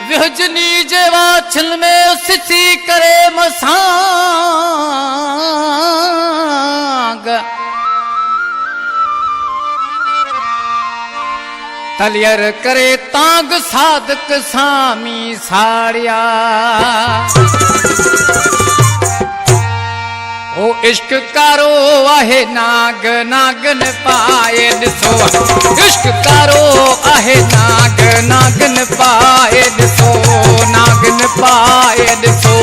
विहजनी जेवा छिल में उसी करे मसांग तलियर करे तांग साधक सामी साड़िया ओ इश्क कारो आहे नाग नागन पाए ॾिसो इश्क कारो आहे नाग नागन पाए ॾिसो नागन पाए ॾिसो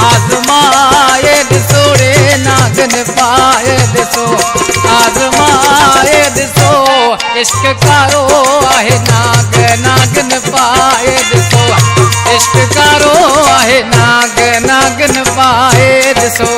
आज़माए ॾिसो रे नागन पाए ॾिसो आज़माए ॾिसो इश्क कारो आहे नाग नागन पाए ॾिसो इश्क कारो आहे नाग नागन पाए ॾिसो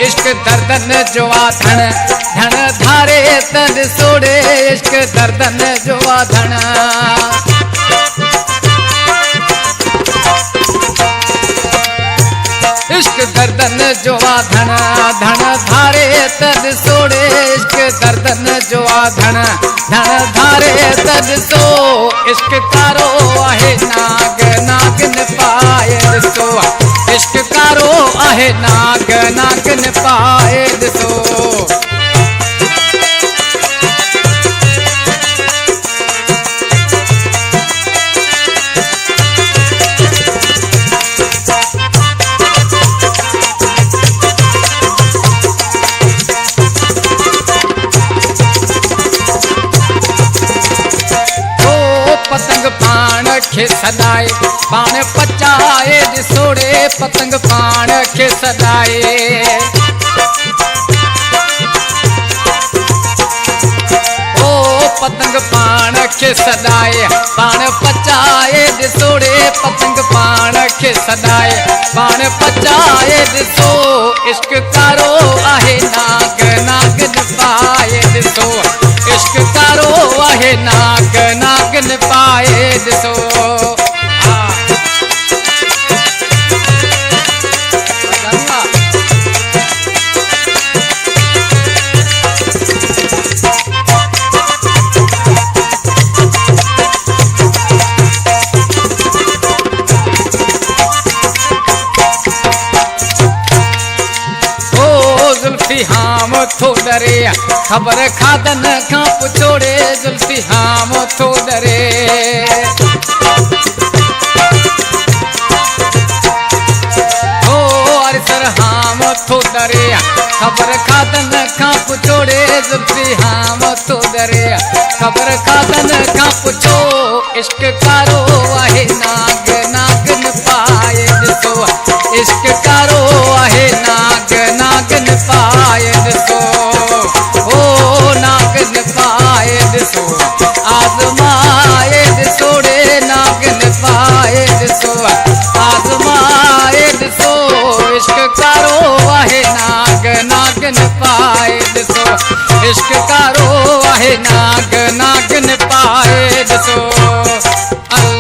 इश्क दर्दन जो धन धन धारे तन सोड़े इश्क दर्दन जो धन इश्क दर्दन जो धन धन धारे तन सोड़े इश्क दर्दन जो धन धन धारे तन सो इश्क कारो आहे नाग नागन पाए ॾिसो इश्क कारो आहे नाग नागन पाए ॾिसो पतंग पाण खे सदाए पाण पचाए ॾिसोड़े पतंग पाण खे सदाए ओ पतंग पाण खे सदाए पाण पचाए ॾिसोड़े पतंग पाण खे सदाए पाण पचाए ॾिसो इश्क कारो आहे नाग नागन पाए ॾिसो इश्क कारो आहे नाग नागन पाए ॾिसो जुल्फी हाम थो डरे ख़बर खादन खां पुछोड़े जुल्फी हाम थो डरे ओ अरसर हाम थो डरे ख़बर खादन खां पुछोड़े जुल्फी हाम थो डरे ख़बर खादन खां पुछो इश्क कारो आहे नाग नागन पाए ॾिसो इश्क कारो आहे नाग नागन पाए ॾिसो ओ नागन पाए ॾिसो आज़माए ॾिसो रे नागन पाए ॾिसो आज़माए ॾिसो इश्क कारो आहे नाग नागन पाए ॾिसो इश्क कारो आहे नाग नागन पाए ॾिसो